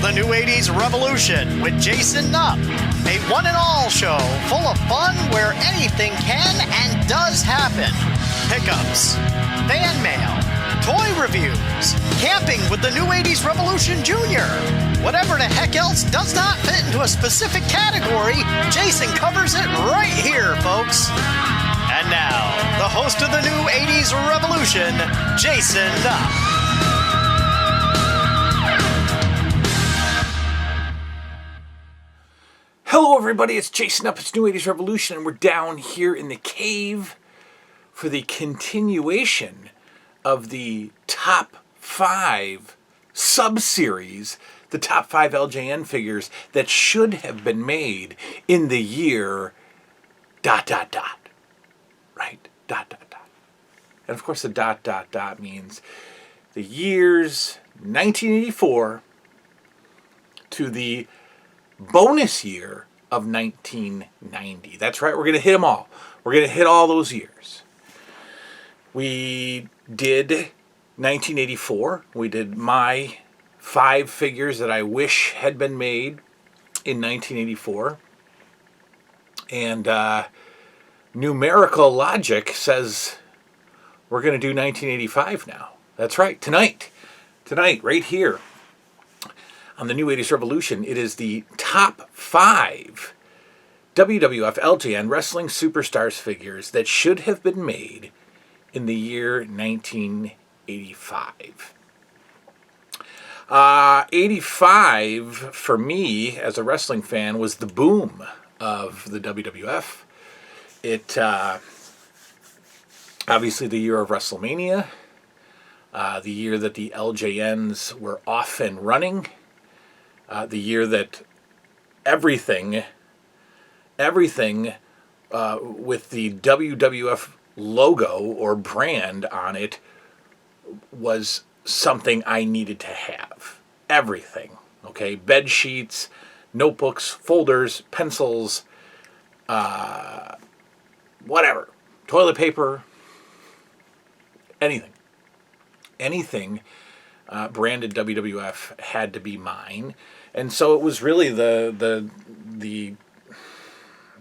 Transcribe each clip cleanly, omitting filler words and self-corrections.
the New 80s Revolution with Jason Nupp, a one and all show full of fun where anything can and does happen. Pickups, fan mail, toy reviews, camping with the New 80s Revolution Jr. Whatever the heck else does not fit into a specific category, Jason covers it right here, folks. And now, the host of the New 80s Revolution, Jason Nupp. Hello everybody, it's Jason Nupp, it's New 80s Revolution, and we're down here in the cave for the continuation of the top 5 sub-series, the top 5 LJN figures that should have been made in the year ... right? ... And of course the ... means the years 1984 to the bonus year of 1990. That's right, we're going to hit them all. We're going to hit all those years. We did 1984. We did my 5 figures that I wish had been made in 1984. And numerical logic says we're going to do 1985 now. That's right, tonight, right here on the New 80s Revolution, it is the top 5 WWF LJN Wrestling Superstars figures that should have been made in the year 1985. 85, for me, as a wrestling fan, was the boom of the WWF. It, obviously the year of WrestleMania, the year that the LJNs were off and running, the year that everything with the WWF logo or brand on it was something I needed to have. Everything, okay? Bed sheets, notebooks, folders, pencils, whatever. Toilet paper, anything. Anything branded WWF had to be mine. And so it was really the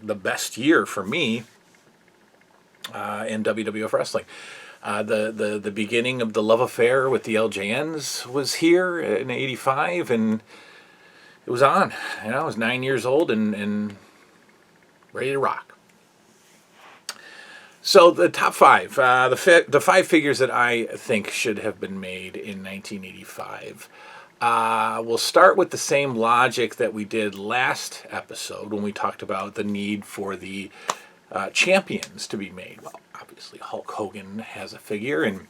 best year for me in WWF wrestling. The beginning of the love affair with the LJNs was here in '85, and it was on. You know, I was 9 years old and ready to rock. So the top 5, the 5 figures that I think should have been made in 1985. We'll start with the same logic that we did last episode when we talked about the need for the champions to be made. Well, obviously Hulk Hogan has a figure, and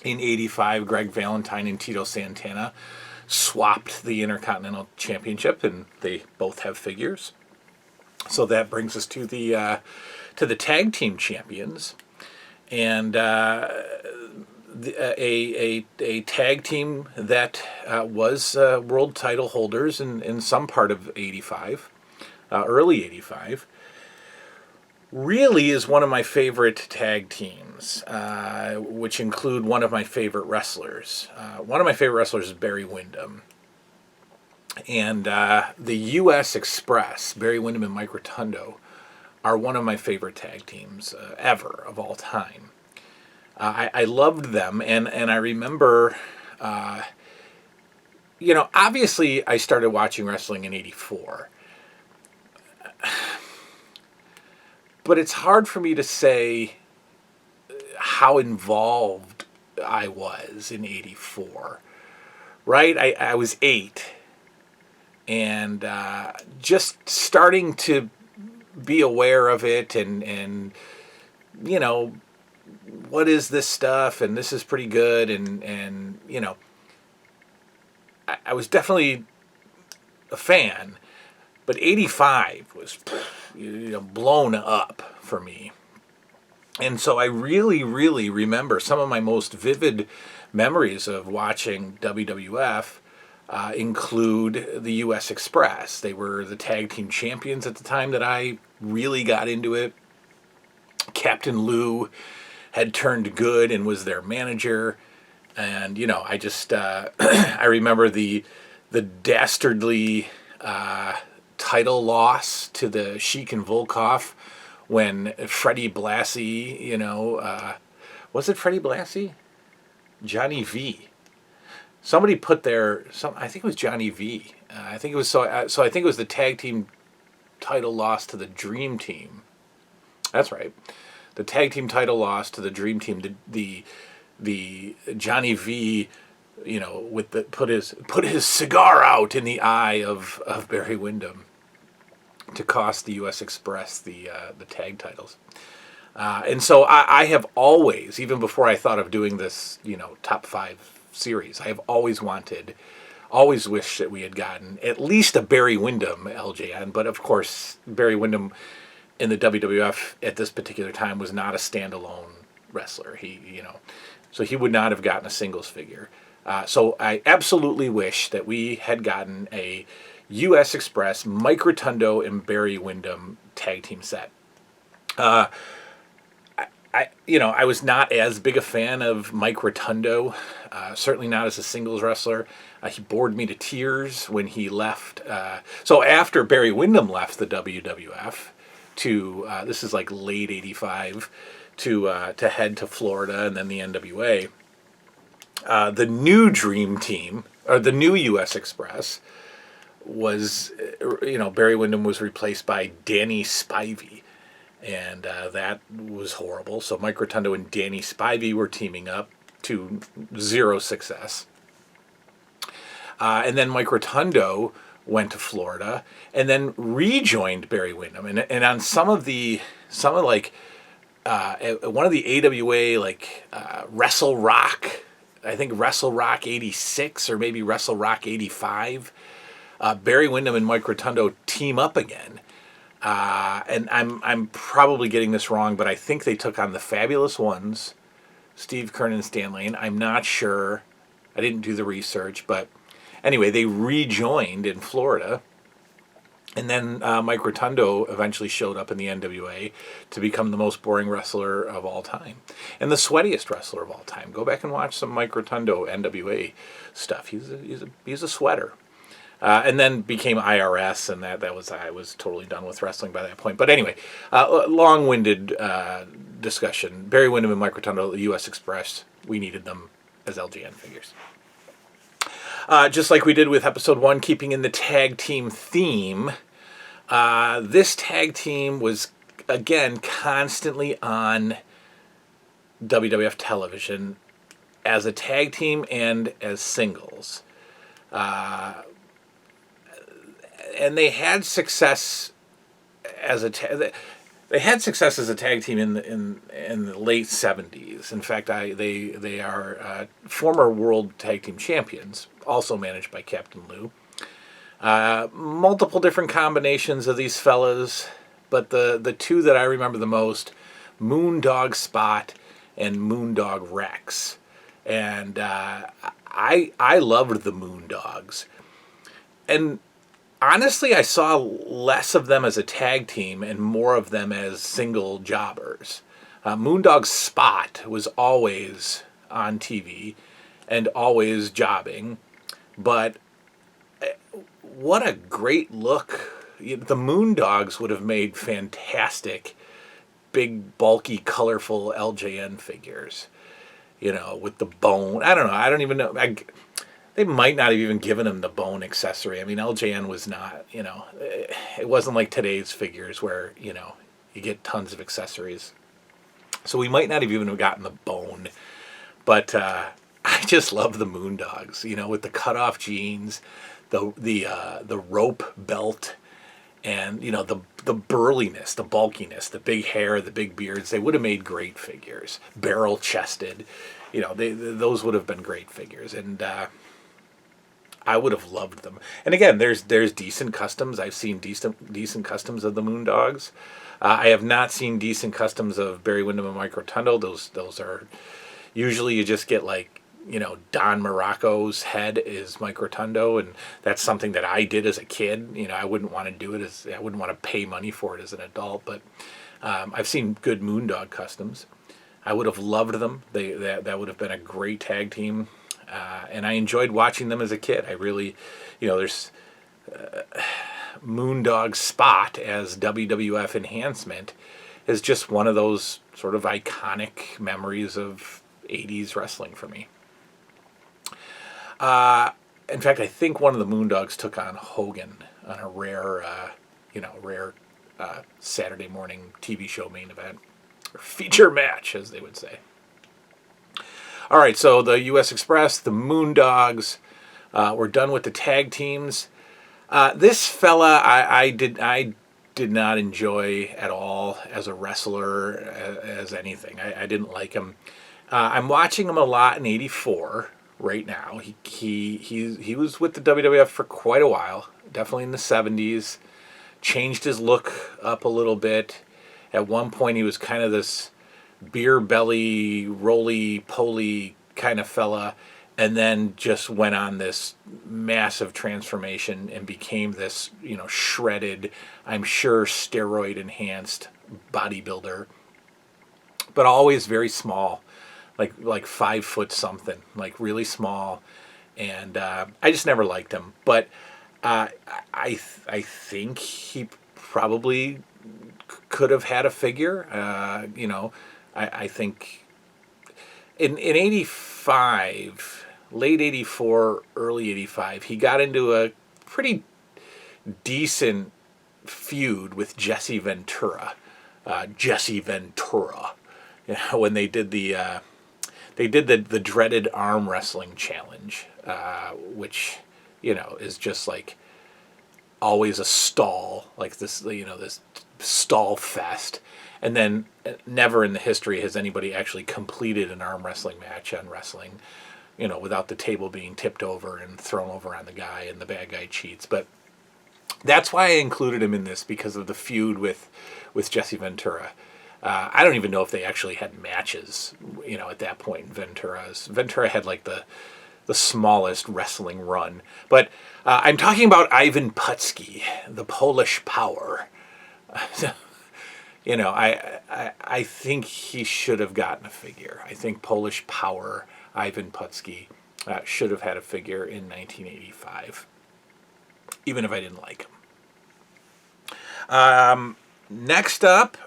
in '85, Greg Valentine and Tito Santana swapped the Intercontinental Championship, and they both have figures. So that brings us to the tag team champions, and a tag team that was world title holders in some part of '85, early '85. Really is one of my favorite tag teams, which include one of my favorite wrestlers. One of my favorite wrestlers is Barry Windham. And the U.S. Express, Barry Windham and Mike Rotundo, are one of my favorite tag teams ever, of all time. I loved them, and I remember, obviously I started watching wrestling in '84. But it's hard for me to say how involved I was in '84, right? I was 8, and just starting to be aware of it, and what is this stuff, and this is pretty good, and I was definitely a fan, but '85 was blown up for me. And so I really, really remember some of my most vivid memories of watching WWF include the U.S. Express. They were the tag team champions at the time that I really got into it. Captain Lou had turned good and was their manager. And, I just, I remember the the dastardly title loss to the Sheik and Volkov when Freddie Blassie, was it Freddie Blassie? Johnny V. Somebody put I think it was Johnny V. I think it was so I think it was the tag team title loss to the Dream Team. That's right. The tag team title loss to the Dream Team. The Johnny V, put his cigar out in the eye of Barry Windham to cost the U.S. Express the tag titles. And so I have always, even before I thought of doing this, top 5 series, I have always wished that we had gotten at least a Barry Windham LJN. But of course, Barry Windham in the WWF at this particular time was not a standalone wrestler. So he would not have gotten a singles figure. So I absolutely wish that we had gotten a U.S. Express, Mike Rotundo and Barry Windham tag team set. I was not as big a fan of Mike Rotundo, certainly not as a singles wrestler. He bored me to tears when he left. So after Barry Windham left the WWF this is like late '85, to head to Florida and then the NWA, the new Dream Team, or the new U.S. Express, was, Barry Windham was replaced by Danny Spivey. And that was horrible. So Mike Rotundo and Danny Spivey were teaming up to zero success. And then Mike Rotundo went to Florida and then rejoined Barry Windham. And on one of the AWA, Wrestle Rock, I think Wrestle Rock 86 or maybe Wrestle Rock 85, Barry Windham and Mike Rotundo team up again. And I'm probably getting this wrong, but I think they took on the Fabulous Ones, Steve Keirn and Stan Lane. I'm not sure. I didn't do the research, but anyway, they rejoined in Florida. And then Mike Rotundo eventually showed up in the NWA to become the most boring wrestler of all time and the sweatiest wrestler of all time. Go back and watch some Mike Rotundo NWA stuff. He's a sweater. And then became IRS, and I was totally done with wrestling by that point. But anyway, long-winded discussion. Barry Windham and Mike Rotundo, the U.S. Express, we needed them as LJN figures. Just like we did with episode 1, keeping in the tag team theme, this tag team was, again, constantly on WWF television as a tag team and as singles. And they had success as a tag team in the late 70s. In fact, they are former world tag team champions, also managed by Captain Lou. Multiple different combinations of these fellas, but the two that I remember the most, Moondog Spot and Moondog Rex. And I loved the Moondogs. And honestly, I saw less of them as a tag team and more of them as single jobbers. Moondog Spot was always on TV and always jobbing, but what a great look. The Moondogs would have made fantastic, big, bulky, colorful LJN figures, with the bone. I don't know. I don't even know. They might not have even given him the bone accessory. I mean, LJN was not, it wasn't like today's figures where, you get tons of accessories. So we might not have even gotten the bone. But I just love the Moondogs, with the cutoff jeans, the rope belt, and, the burliness, the bulkiness, the big hair, the big beards. They would have made great figures. Barrel-chested. Those would have been great figures. And I would have loved them. And again, there's decent customs. I've seen decent customs of the Moondogs. I have not seen decent customs of Barry Windham and Mike Rotundo. Those are usually you just get Don Morocco's head is Mike Rotundo, and that's something that I did as a kid. I wouldn't want to do it I wouldn't want to pay money for it as an adult. But I've seen good Moondog customs. I would have loved them. That would have been a great tag team. and I enjoyed watching them as a kid. I really, there's Moondog Spot as WWF Enhancement is just one of those sort of iconic memories of 80s wrestling for me. In fact, I think one of the Moondogs took on Hogan on a rare Saturday morning TV show main event, or feature match, as they would say. All right, so the U.S. Express, the Moondogs, we're done with the tag teams. This fella, I did not enjoy at all as a wrestler, as anything. I didn't like him. I'm watching him a lot in '84 right now. He was with the WWF for quite a while, definitely in the '70s. Changed his look up a little bit. At one point, he was kind of this beer belly, roly-poly kind of fella, and then just went on this massive transformation and became this, shredded, I'm sure steroid-enhanced bodybuilder, but always very small, like 5 foot something, like really small, and I just never liked him. But I think he probably could have had a figure. I think in '85, late '84, early '85, he got into a pretty decent feud with Jesse Ventura. When they did the dreaded arm wrestling challenge, which is just like always a stall, like this this stall fest. And then never in the history has anybody actually completed an arm wrestling match on wrestling, without the table being tipped over and thrown over on the guy and the bad guy cheats. But that's why I included him in this, because of the feud with Jesse Ventura. I don't even know if they actually had matches, at that point. Ventura had like the smallest wrestling run. But I'm talking about Ivan Putski, the Polish Power. I think he should have gotten a figure. I think Polish Power, Ivan Putski, should have had a figure in 1985, even if I didn't like him. Next up,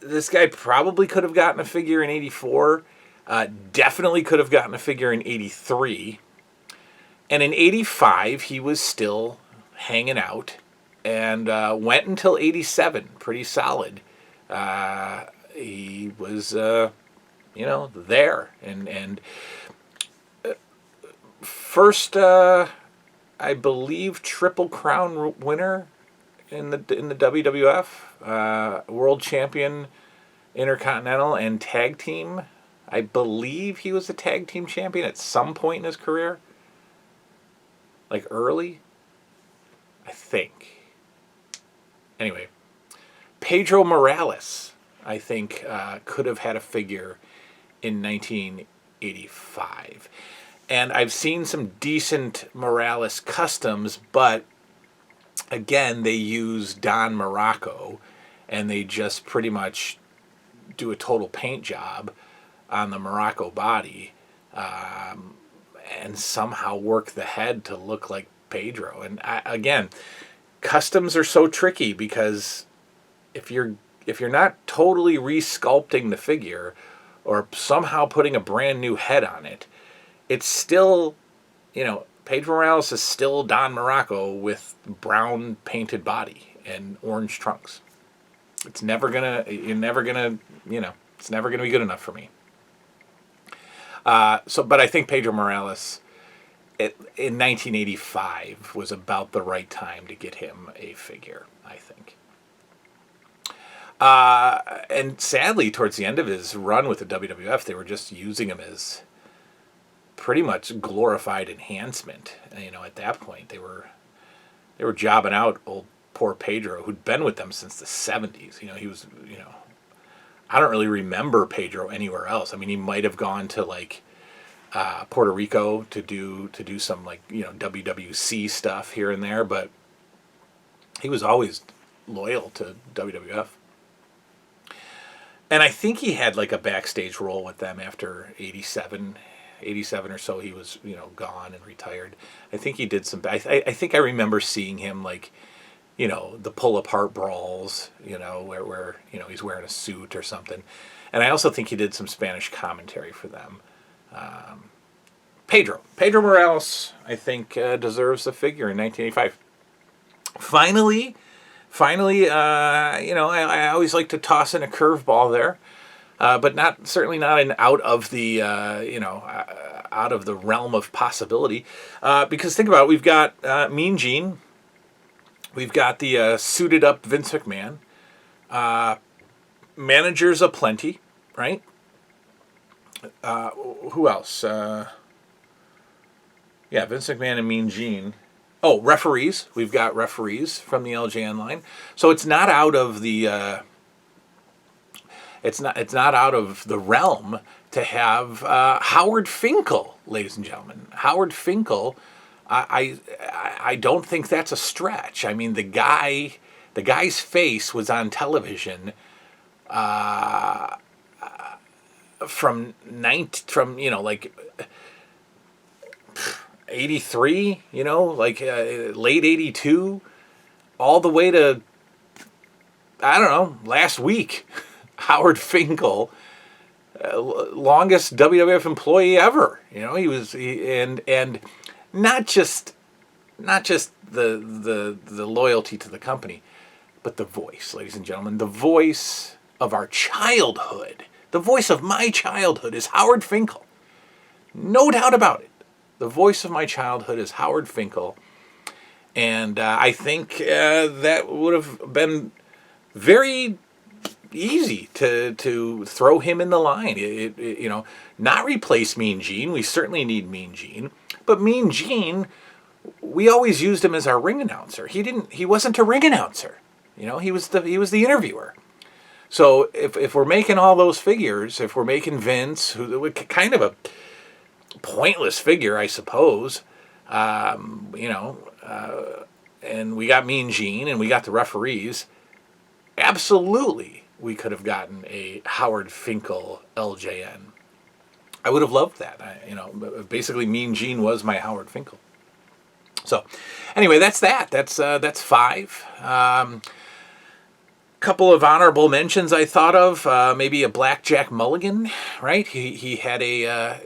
this guy probably could have gotten a figure in '84. Definitely could have gotten a figure in '83. And in '85, he was still hanging out. And went until '87, pretty solid. He was, there. And first, I believe, Triple Crown winner in the WWF, World Champion, Intercontinental, and Tag Team. I believe he was a Tag Team Champion at some point in his career, like early, I think. Anyway, Pedro Morales, I think, could have had a figure in 1985. And I've seen some decent Morales customs, but again, they use Don Morocco, and they just pretty much do a total paint job on the Morocco body, and somehow work the head to look like Pedro. And again, customs are so tricky, because if you're not totally resculpting the figure or somehow putting a brand new head on it, it's still, Pedro Morales is still Don Morocco with brown painted body and orange trunks. It's never gonna be good enough for me. But I think Pedro Morales in 1985 was about the right time to get him a figure, I think. And sadly, towards the end of his run with the WWF, they were just using him as pretty much glorified enhancement. At that point, they were jobbing out old poor Pedro, who'd been with them since the 70s. He was, I don't really remember Pedro anywhere else. I mean, he might have gone to like Puerto Rico to do some like WWC stuff here and there, but he was always loyal to WWF. And I think he had like a backstage role with them after 87 or so. He was, gone and retired. I think he did some, I think I remember seeing him like, the pull apart brawls, where he's wearing a suit or something. And I also think he did some Spanish commentary for them. Pedro Morales, I think, deserves a figure in 1985. Finally, I always like to toss in a curveball there, but certainly not out of the out of the realm of possibility. Because think about it, we've got Mean Gene, we've got the suited up Vince McMahon, managers aplenty, right? Who else? Vince McMahon and Mean Gene. Oh, referees. We've got referees from the LJN line. So it's not out of the it's not out of the realm to have Howard Finkel, ladies and gentlemen. Howard Finkel. I don't think that's a stretch. I mean, the guy's face was on television from 83, late 82, all the way to, I don't know, last week. Howard Finkel, longest WWF employee ever. And not just the loyalty to the company, but the voice, ladies and gentlemen, the voice of our childhood. The voice of my childhood is Howard Finkel. No doubt about it. The voice of my childhood is Howard Finkel. And I think that would have been very easy to throw him in the line. Not replace Mean Gene. We certainly need Mean Gene. But Mean Gene, we always used him as our ring announcer. He wasn't a ring announcer. He was the interviewer. So if we're making all those figures, if we're making Vince, who kind of a pointless figure, I suppose, and we got Mean Gene and we got the referees, absolutely we could have gotten a Howard Finkel LJN. I would have loved that. Basically Mean Gene was my Howard Finkel. So anyway, that's that. That's 5. Couple of honorable mentions I thought of, maybe a Blackjack Mulligan, right? He had a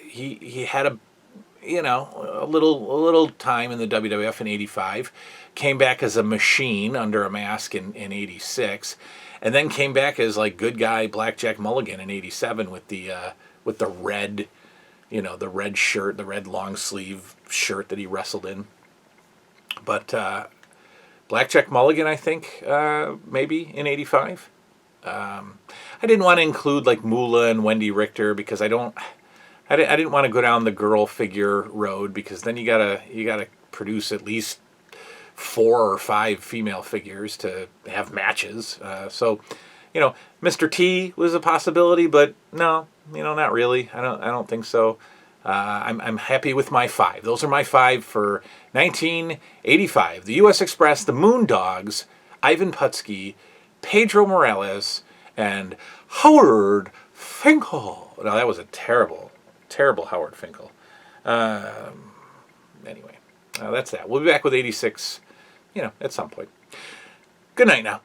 little time in the WWF in 85, came back as a machine under a mask in 86, and then came back as like good guy Blackjack Mulligan in 87 with the red, the red shirt, the red long sleeve shirt that he wrestled in. But Blackjack Mulligan, I think, maybe in 85. I didn't want to include like Moolah and Wendy Richter because I didn't want to go down the girl figure road, because then you gotta produce at least 4 or 5 female figures to have matches. So Mr. T was a possibility, but no, not really. I don't think so. I'm happy with my 5. Those are my 5 for 1985. The U.S. Express, the Moondogs, Ivan Putski, Pedro Morales, and Howard Finkel. Now, that was a terrible Howard Finkel. Anyway, that's that. We'll be back with 86, at some point. Good night now.